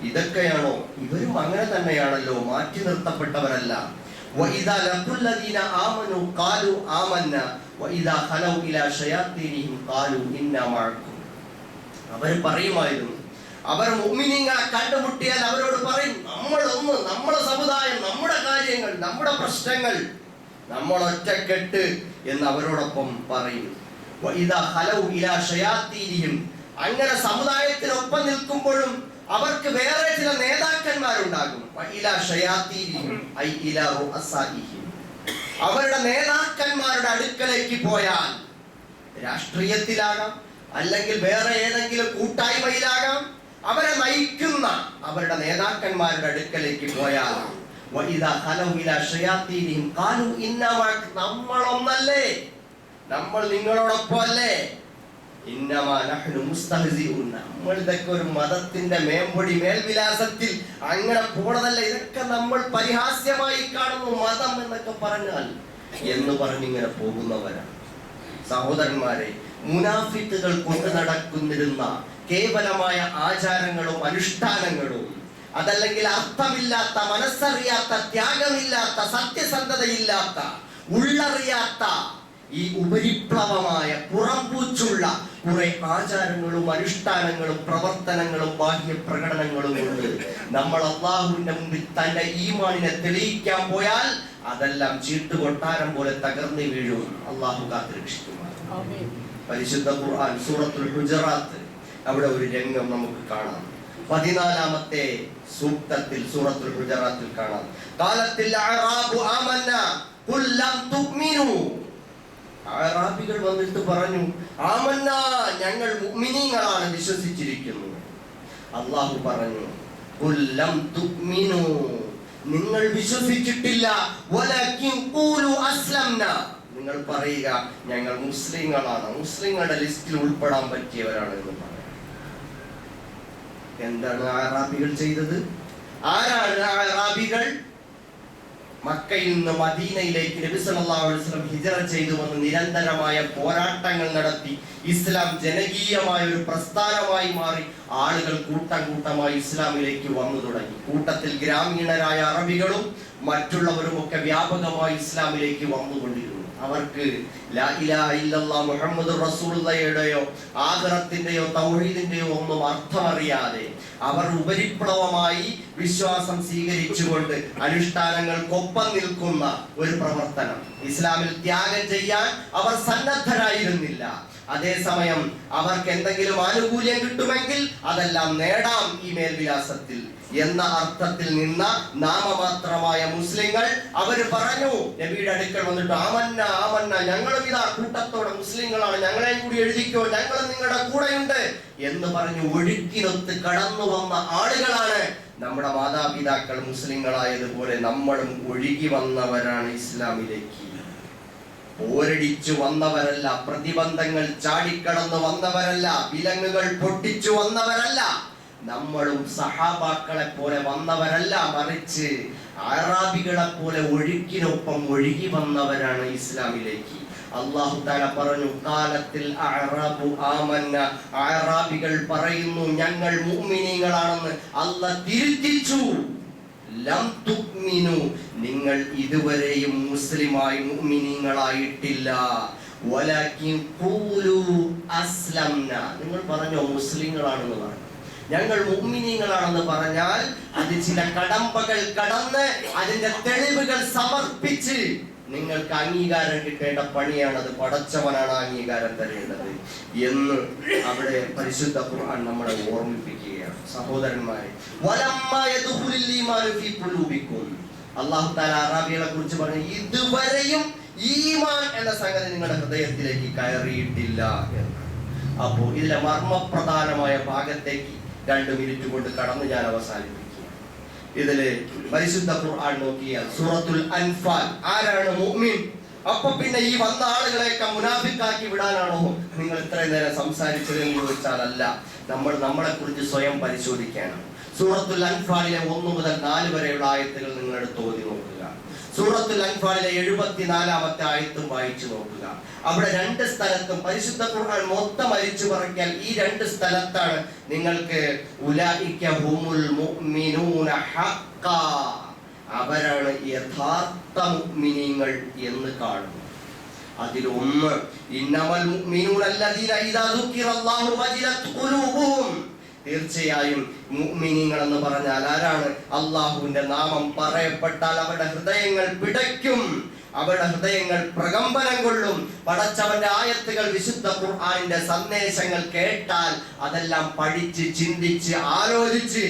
ഇതൊക്കെയാണോ? ഇവരും അങ്ങനെ തന്നെയാണല്ലോ, മാറ്റി നിർത്തപ്പെട്ടവരല്ല. وَإِذَا لَقُوا الَّذِينَ آمَنُوا قَالُوا آمَنَّا وَإِذَا خَلَوْا إِلَى شَيَاطِينِهِمْ قَالُوا إِنَّا مَعَكُمْ. അവർ പറയുമായിരുന്നു, അവർ മുഅ്മിനീങ്ങളെ കണ്ടുമുട്ടിയാൽ അവരോട് പറയും, നമ്മളൊന്ന്, നമ്മുടെ സമുദായം, നമ്മുടെ കാര്യങ്ങൾ, നമ്മുടെ പ്രശ്നങ്ങൾ, നമ്മൾ ഒറ്റക്കെട്ട് എന്ന് അവരോടൊപ്പം പറയും. وَإِذَا خَلَوْا إِلَى شَيَاطِينِهِمْ. അങ്ങനെ സമുദായത്തിനൊപ്പം നിൽക്കുമ്പോഴും അവർക്ക് വേറെ ചില നേതാക്കന്മാരുണ്ടാകും. അവരുടെ നേതാക്കന്മാരുടെ അടുക്കലേക്ക് പോയാൽ, രാഷ്ട്രീയത്തിലാകാം, അല്ലെങ്കിൽ വേറെ ഏതെങ്കിലും കൂട്ടായ്മയിലാകാം, അവരെ നയിക്കുന്ന അവരുടെ നേതാക്കന്മാരുടെ അടുക്കലേക്ക് പോയാൽ, നമ്മളൊന്നല്ലേ, നമ്മൾ നിങ്ങളോടൊപ്പം അല്ലേ, നമ്മൾ ഇതൊക്കെ ഒരു മതത്തിന്റെ മേമ്പൊടി മേൽവിലാസത്തിൽ അങ്ങനെ പോണതല്ല, ഇതൊക്കെ നമ്മൾ പരിഹാസ്യമായി കാണുന്നു മതം എന്നൊക്കെ പറഞ്ഞാൽ എന്ന് പറഞ്ഞിങ്ങനെ പോകുന്നവരാണ്. സഹോദരന്മാരെ, മുനാഫിക്കുകൾ കൊണ്ട് നടക്കുന്നിരുന്ന കേവലമായ ആചാരങ്ങളും അനുഷ്ഠാനങ്ങളും, അതല്ലെങ്കിൽ അർത്ഥമില്ലാത്ത, മനസ്സറിയാത്ത, ത്യാഗമില്ലാത്ത, സത്യസന്ധതയില്ലാത്ത, ഉള്ളറിയാത്ത ഈ ഉപരിപ്ലവമായ പുറംപൂച്ചുള്ള കുറെ ആചാരങ്ങളും അനുഷ്ഠാനങ്ങളും പ്രവർത്തനങ്ങളും ബാഹ്യ പ്രകടനങ്ങളും കൊണ്ട് നമ്മൾ അള്ളാഹുവിന്റെ മുമ്പിൽ തന്റെ ഈമാനിനെ തെളിയിക്കാൻ പോയാൽ അതെല്ലാം ചീട്ടുകൊട്ടാരം പോലെ തകർന്നു വീഴും. അള്ളാഹു കാത്തുരക്ഷിക്കുമാറാകട്ടെ. പരിശുദ്ധ ഖുർആൻ സൂറത്തുൽ ഹുജറാത്ത്, അവിടെ ഒരു രംഗം നമുക്ക് കാണാം. 14-ാമത്തെ സൂക്തത്തിൽ സൂറത്തുൽ ഹുജറാത്തിൽ കാണാം, ഖാലത്തിൽ അഅറാബു ആമന്നാ ഖുൽ ലം തുഅ്മിനൂ. അഅറാബികൾ വന്നിട്ട് പറഞ്ഞു, ആമന്നാ, ഞങ്ങൾ മുഅ്മിനീങ്ങളാണ്, വിശ്വസിച്ചിരിക്കുന്നു. അല്ലാഹു പറഞ്ഞു, ഖുൽ ലം തുഅ്മിനൂ, നിങ്ങൾ വിശ്വസിച്ചിട്ടില്ല, വലകിൻ ഖൂലു അസ്ലംനാ, നിങ്ങൾ പറയുക ഞങ്ങൾ മുസ്ലിങ്ങളാണ്, മുസ്ലിങ്ങളുടെ ലിസ്റ്റിൽ ഉൾപ്പെടാൻ പറ്റിയവരാണ് എന്ന് പറയാം. എന്താണ് അഅറാബികൾ ചെയ്തത്? ആരാണ് അഅറാബികൾ? മക്കയിൽ നിന്ന് മദീനയിലേക്ക് നബി സല്ലല്ലാഹു അലൈഹി വസല്ലം ഹിജ്റ ചെയ്തു വന്ന് നിരന്തരമായ പോരാട്ടങ്ങൾ നടത്തി ഇസ്ലാം ജനകീയമായ ഒരു പ്രസ്ഥാനമായി മാറി. ആളുകൾ കൂട്ടം കൂട്ടമായി ഇസ്ലാമിലേക്ക് വന്നു തുടങ്ങി. കൂട്ടത്തിൽ ഗ്രാമീണരായ അറബികളും മറ്റുള്ളവരും ഒക്കെ വ്യാപകമായി ഇസ്ലാമിലേക്ക് വന്നുകൊണ്ടിരുന്നു. അവർക്ക് ലാ ഇലാഹ ഇല്ലല്ലാഹ് മുഹമ്മദുർ റസൂലുള്ളാഹിയുടെയോ ആഖിറത്തിന്റെയോ തൗഹീദിന്റെയോ ഒന്നും അർത്ഥമറിയാതെ അവർ ഉപരിപ്ലവമായി വിശ്വാസം സ്വീകരിച്ചുകൊണ്ട് അനുഷ്ഠാനങ്ങൾക്കൊപ്പം നിൽക്കുന്ന ഒരു പ്രവർത്തനം. ഇസ്ലാമിൽ ത്യാഗം ചെയ്യാൻ അവർ സന്നദ്ധരായിരുന്നില്ല. അതേസമയം അവർക്ക് എന്തെങ്കിലും ആനുകൂല്യം കിട്ടുമെങ്കിൽ അതെല്ലാം നേടാം ഈ മേൽവിലാസത്തിൽ എന്ന അർത്ഥത്തിൽ നിന്ന നാമമാത്രമായ മുസ്ലിങ്ങൾ അവർ പറഞ്ഞു, നബിയുടെ അടുക്കൽ വന്നിട്ട് ആമന്ന ആമന്ന, ഞങ്ങളും ഇതാ കൂട്ടത്തോടെ മുസ്ലിങ്ങളാണ്, ഞങ്ങളെ കൂടി എഴുതിക്കോ, ഞങ്ങളും നിങ്ങളുടെ കൂടെയുണ്ട് എന്ന് പറഞ്ഞു ഒഴുക്കിനൊത്ത് കടന്നു വന്ന ആളുകളാണ്. നമ്മുടെ മാതാപിതാക്കൾ മുസ്ലിങ്ങളായതുപോലെ നമ്മളും ഒഴുകി വന്നവരാണ് ഇസ്ലാമിലേക്ക്. പോരടിച്ചു വന്നവരല്ല, പ്രതിബന്ധങ്ങൾ ചാടിക്കടന്നു വന്നവരല്ല, വിലങ്ങുകൾ പൊട്ടിച്ചു വന്നവരല്ല. നമ്മളും സഹാബാക്കളെ പോലെ വന്നവരല്ല, മറിച്ച് അറാബികളെ പോലെ ഒഴുക്കിനൊപ്പം ഒഴുകി വന്നവരാണ് ഇസ്ലാമിലേക്ക്. അല്ലാഹു തആല പറഞ്ഞു, കാലത്തിൽ അഅറാബു ആമന്ന, അറാബികൾ പറയുന്നു ഞങ്ങൾ മുഅ്മിനീങ്ങളാണെന്ന്. അല്ലാഹ് തിരുത്തിച്ചു, ലം തുഅ്മിനു, നിങ്ങൾ ഇതുവരെയും മുസ്ലിമായി മുഅ്മിനീങ്ങളായിട്ടില്ല. വലാകിൻ ഖൂലു അസ്ലംന, നിങ്ങൾ പറഞ്ഞോ മുസ്ലിങ്ങളാണെന്ന് പറഞ്ഞു. ഞങ്ങൾ മുഅ്മിനീങ്ങളാണെന്ന് പറഞ്ഞാൽ അത് ചില കടമ്പകൾ കടന്ന് അതിന്റെ തെളിവുകൾ സമർപ്പിച്ച് നിങ്ങൾക്ക് അംഗീകാരം കിട്ടേണ്ട പണിയാണത്. പടച്ചവനാണ് അംഗീകാരം തരേണ്ടത് എന്ന് അവിടെ പരിശുദ്ധ ഖുർആൻ നമ്മളെ ഓർമ്മിപ്പിക്കുകയാണ്. സഹോദരന്മാരെ, വലമ്മാ യദ്ഖുലുൽ ഈമാനു ഫീ ഖുലൂബിക്കും, അല്ലാഹു തആല അറാബികളെ കുറിച്ച് പറഞ്ഞു, ഇതുവരെയും ഈമാൻ എന്ന സംഗതി നിങ്ങളുടെ ഹൃദയത്തിലേക്ക് കയറിയിട്ടില്ല എന്ന്. അപ്പോൾ ഇതിലെ മർമ്മപ്രധാനമായ ഭാഗത്തേക്ക് 2 മിനിറ്റ് കൊണ്ട് കടന്ന് ഞാൻ അവസാനിപ്പിക്കുക. ഇതില് പരിശുദ്ധ ഖുർആൻ നോക്കിയാൽ സൂറത്തുൽ അൻഫാൽ, ആരാണ് മുഅ്മിൻ? അപ്പൊ പിന്നെ ഈ വന്ന ആളുകളെയൊക്കെ മുനാഫിക്കാക്കി വിടാനാണോ നിങ്ങൾ ഇത്രയും നേരം സംസാരിച്ചതെന്ന് ചോദിച്ചാൽ അല്ല. നമ്മൾ നമ്മളെ കുറിച്ച് സ്വയം പരിശോധിക്കണം. സൂറത്തുൽ അൻഫാലിലെ 1 മുതൽ 4 വരെയുള്ള ആയത്തുകൾ നിങ്ങൾ എടുത്ത് ഓതി നോക്കുക. സൂറത്തുൽ അൻഫാലിലെ 74-ാമത്തെ ആയത്തും വായിച്ചു നോക്കുക. അവിടെ 2 സ്ഥലത്തും പരിശുദ്ധ ഖുർആൻ മൊത്തം അരിച്ചു പറയ്ക്കാൻ ഈ 2 സ്ഥലത്താണ് നിങ്ങൾക്ക് ഉലൈക ഹുമുൽ മുഅ്മിനൂന ഹഖ്ഖാ, അവരാണ് യഥാർത്ഥ മുഅ്മിനീങ്ങൾ എന്ന് കാണുന്നു. അതിലൊന്ന് ഇന്നമൽ മുഅ്മിനൂന അല്ലദീന ഇദാ ദുക്കിറല്ലാഹു വജിലത് ഖുലൂബുഹും, തീർച്ചയായും മുഅ്മിനീങ്ങൾ എന്ന് പറഞ്ഞാൽ ആരാണ്? അല്ലാഹുവിന്റെ നാമം പറയപ്പെട്ടാൽ അവരുടെ ഹൃദയങ്ങൾ പിടയ്ക്കും, അവരുടെ ഹൃദയങ്ങൾ പ്രകമ്പനം കൊള്ളും. പടച്ചവന്റെ ആയത്തുകൾ, വിശുദ്ധ ഖുർആനിന്റെ സന്ദേശങ്ങൾ കേട്ടാൽ അതെല്ലാം പഠിച്ച് ചിന്തിച്ച് ആലോചിച്ച്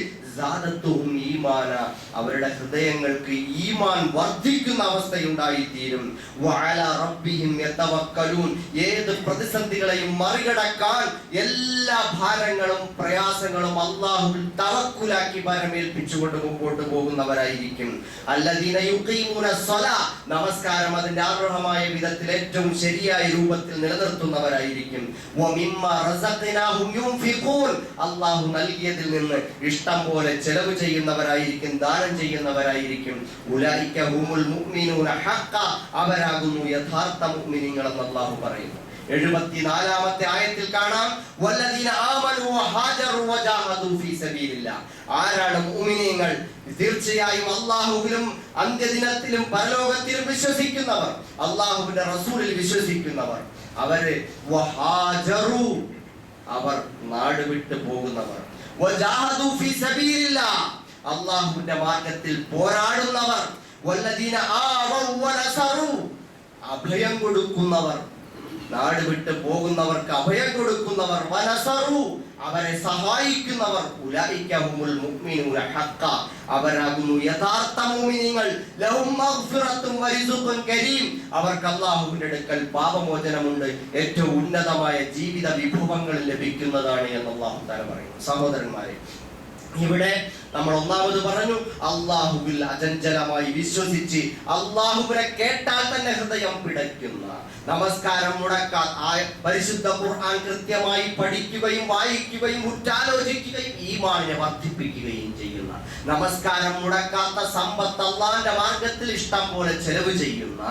ഈമാന, അവരുടെ ഹൃദയങ്ങൾക്ക് ഈമാൻ വർദ്ധിക്കുന്ന അവസ്ഥയുണ്ടായിത്തീരും. വഅലാ റബ്ബിഹിം യതവക്കലൂൻ, ഏത് പ്രതിസന്ധികളെയും മറികടക്കാൻ എല്ലാ ഭാരങ്ങളും പ്രയാസങ്ങളും അല്ലാഹുവിൽ തവക്കുലാക്കി പരമേൽപ്പിച്ചുകൊണ്ട് മുമ്പോട്ട് പോകുന്നവരായിരിക്കും. അല്ലദീന യുഖീമൂന സ്വലാ, നമസ്കാരം അതിന്റെ അർഹമായ വിധത്തിൽ ഏറ്റവും ശരിയായ രൂപത്തിൽ നിലനിർത്തുന്നവരായിരിക്കും. വമിമ്മാ റസഖ്നാഹും യുൻഫിഖൂൻ, അല്ലാഹു നൽകിയതിൽ നിന്ന് ഇഷ്ടം പോലെ ചെലവ് ചെയ്യുന്നവരായിരിക്കും, ദാനം ചെയ്യുന്നവരായിരിക്കും. ഉലൈക ഹുമുൽ മുഅ്മിനൂന ഹഖ്ഖാ, അവരാകുന്നു യഥാർത്ഥ മുഅ്മിനീങ്ങൾ എന്ന് അല്ലാഹു പറയുന്നു. 74-ാമത്തെ ആയത്തിൽ കാണാം, വല്ലദീന ആമനു വഹാജറു വജാഹദു ഫീ സബീലില്ലാഹ്, ആരാണ് മുഅ്മിനീങ്ങൾ? തീർച്ചയായും അല്ലാഹുവിലും അന്ത്യദിനത്തിലും പരലോകത്തിലും വിശ്വസിക്കുന്നവർ, അല്ലാഹുവിന്റെ റസൂലിൽ വിശ്വസിക്കുന്നവർ. അവര് വഹാജറു, അവർ നാട് വിട്ടു പോകുന്നവർ. വജാഹദു ഫീ സബീലില്ലാഹ്, അല്ലാഹുവിന്റെ മാർഗ്ഗത്തിൽ പോരാടുന്നവർ. വല്ലദീന ആവൗ വനസറു, അഭയം കൊടുക്കുന്നവർ, നാട് വിട്ട് പോകുന്നവർക്ക് അഭയം കൊടുക്കുന്നവർ. വനസറു, അവരെ സഹായിക്കുന്നവർ. ഉലൈക ഹുമുൽ മുഅ്മിനൂന ഹഖ്ഖാ, അവരാകുന്നു യഥാർത്ഥ മുഅ്മിനീങ്ങൾ. ലഹും മഗ്ഫിറത്തും വരിസുഖുൻ കരീം, അവർക്ക് അല്ലാഹുവിന്റെ അടുക്കൽ പാപമോചനമുണ്ട്, ഏറ്റവും ഉന്നതമായ ജീവിത വിഭവങ്ങൾ ലഭിക്കുന്നതാണ് എന്ന് അല്ലാഹു തആല പറയുന്നു. സഹോദരന്മാരെ, ഇവിടെ നമ്മൾ ഒന്നാമത് പറഞ്ഞു, അല്ലാഹുവിൽ അചഞ്ചലമായി വിശ്വസിച്ച് അല്ലാഹുവിനെ കേട്ടാൽ തന്നെ ഹൃദയം പിടയ്ക്കുന്ന, നമസ്കാരം മുടക്കാതെ പരിശുദ്ധ ഖുർആൻ കൃത്യമായി പഠിക്കുകയും വായിക്കുകയും ഉറ്റാലോചിക്കുകയും ഈമാനിനെ വർദ്ധിപ്പിക്കുകയും ചെയ്യുന്ന, നമസ്കാരം മുടക്കാത്ത സമ്പത്ത് അല്ലാഹുവിന്റെ മാർഗ്ഗത്തിൽ ഇഷ്ടം പോലെ ചെലവ് ചെയ്യുന്ന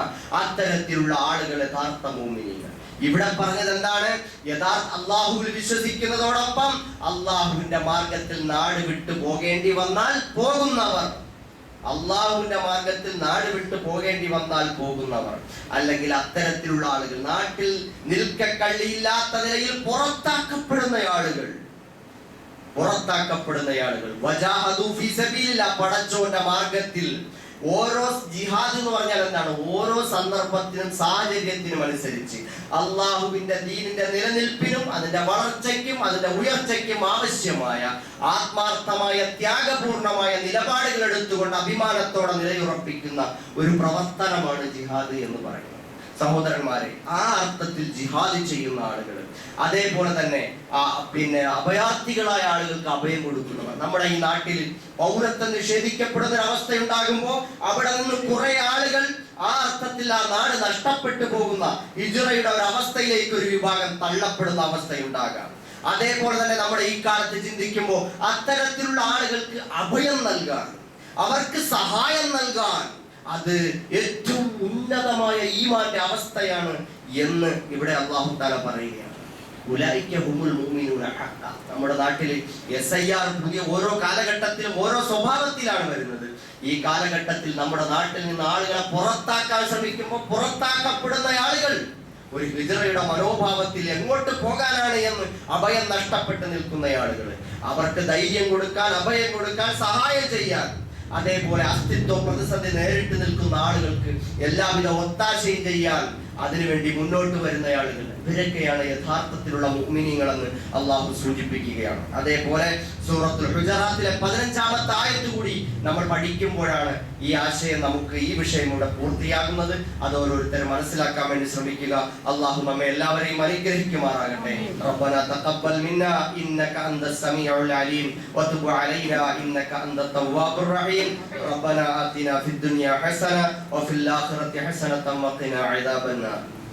അത്തരത്തിലുള്ള ആളുകൾ യഥാർത്ഥ മുഅ്മിനീങ്ങൾ. ഇവിടെ പറഞ്ഞത് എന്താണ്? യഥാർത്ഥ അല്ലാഹുവിൽ വിശ്വസിക്കുന്നതോടൊപ്പം അല്ലാഹുവിന്റെ മാർഗ്ഗത്തിൽ നാട് വിട്ടു പോകേണ്ടി വന്നാൽ പോകുന്നവർ, അല്ലാഹുവിന്റെ മാർഗ്ഗത്തിൽ നാട് വിട്ടു പോകേണ്ടി വന്നാൽ പോകുന്നവർ, അല്ലെങ്കിൽ അത്തരത്തിലുള്ള ആളുകൾ, നാട്ടിൽ നിൽക്കക്കള്ളിയില്ലാത്ത നിലയിൽ പുറത്താക്കപ്പെടുന്ന ആളുകൾ, വജാഹദു ഫീ സബീലില്ലാഹ്, പടച്ചോന്റെ മാർഗ്ഗത്തിൽ ഓരോ ജിഹാദ് എന്ന് പറഞ്ഞാൽ എന്താണ്? ഓരോ സന്ദർഭത്തിനും സാഹചര്യത്തിനും അനുസരിച്ച് അള്ളാഹുവിന്റെ ദീനിന്റെ നിലനിൽപ്പിനും അതിന്റെ വളർച്ചയ്ക്കും അതിന്റെ ഉയർച്ചയ്ക്കും ആവശ്യമായ ആത്മാർത്ഥമായ ത്യാഗപൂർണമായ നിലപാടുകൾ എടുത്തുകൊണ്ട് അഭിമാനത്തോടെ നിലയുറപ്പിക്കുന്ന ഒരു പ്രവർത്തനമാണ് ജിഹാദ് എന്ന് പറയുന്നത്. സഹോദരന്മാരെ, ആ അർത്ഥത്തിൽ ജിഹാദ് ചെയ്യുന്ന ആളുകൾ, അതേപോലെ തന്നെ അഭയാർത്ഥികളായ ആളുകൾക്ക് അഭയം കൊടുക്കുന്നവർ. നമ്മുടെ ഈ നാട്ടിൽ പൗരത്വം നിഷേധിക്കപ്പെടുന്ന ഒരു അവസ്ഥയുണ്ടാകുമ്പോൾ അവിടെ നിന്ന് കുറെ ആളുകൾ ആ അർത്ഥത്തിൽ ആ നാട് നഷ്ടപ്പെട്ടു പോകുന്ന ഹിജ്റയുടെ ഒരു അവസ്ഥയിലേക്ക് ഒരു വിഭാഗം തള്ളപ്പെടുന്ന അവസ്ഥയുണ്ടാകാം. അതേപോലെ തന്നെ നമ്മുടെ ഈ കാലത്ത് ചിന്തിക്കുമ്പോൾ അത്തരത്തിലുള്ള ആളുകൾക്ക് അഭയം നൽകാൻ, അവർക്ക് സഹായം നൽകാൻ, അത് ഏറ്റവും ഉന്നതമായ ഈമാന്റെ അവസ്ഥയാണ് എന്ന് ഇവിടെ അല്ലാഹു തആല പറയുകയാണ്. ഉലൈക ഹുമുൽ മുഅ്മിനൂന ഹഖ. നമ്മുടെ നാട്ടിൽ SIR പുതിയ ഓരോ കാലഘട്ടത്തിലും ഓരോ സ്വഭാവത്തിലാണ് വരുന്നത്. ഈ കാലഘട്ടത്തിൽ നമ്മുടെ നാട്ടിൽ നിന്ന് ആളുകളെ പുറത്താക്കാൻ ശ്രമിക്കുമ്പോൾ പുറത്താക്കപ്പെടുന്ന ആളുകൾ ഒരു ഹിജ്റയുടെ മനോഭാവത്തിൽ എങ്ങോട്ട് പോകാനാണ് എന്ന് അഭയം നഷ്ടപ്പെട്ട് നിൽക്കുന്ന ആളുകൾ, അവർക്ക് ധൈര്യം കൊടുക്കാൻ, അഭയം കൊടുക്കാൻ, സഹായം ചെയ്യാൻ, അതേപോലെ അസ്തിത്വ പ്രതിസന്ധി നേരിട്ട് നിൽക്കുന്ന ആളുകൾക്ക് എല്ലാവിധ ഒത്താശയും ചെയ്യാൻ അതിനുവേണ്ടി മുന്നോട്ട് വരുന്ന ആളുകൾ, ഇവരൊക്കെയാണ് യഥാർത്ഥത്തിലുള്ള മുഅ്മിനീങ്ങളെന്ന് അള്ളാഹു സൂചിപ്പിക്കുകയാണ്. അതേപോലെ സൂറത്തുൽ ഹുജറാത്തിലെ 15-ാമത്തെ ആയത്ത് കൂടി നമ്മൾ പഠിക്കുമ്പോഴാണ് ഈ ആശയം നമുക്ക് ഈ വിഷയം ഇവിടെ പൂർത്തിയാകുന്നത്. അത് ഓരോരുത്തരും മനസ്സിലാക്കാൻ വേണ്ടി ശ്രമിക്കുക. അള്ളാഹു നമ്മെ എല്ലാവരെയും അനുഗ്രഹിക്കുമാറാകട്ടെ. റബ്ബനാ തഖബ്ബൽ മിന്നാ ഇന്നക അന്തസ് സമീഉൽ അലീം വതുബ് അലൈനാ ഇന്നക അന്തത് തവ്വാബുർ റഹീം. റബ്ബനാ ആതിനാ ഫിദ് ദുനിയാ ഹസന വഫിൽ ആഖിറതി ഹസനതൻ വഖിനാ അദാബന്നാർ.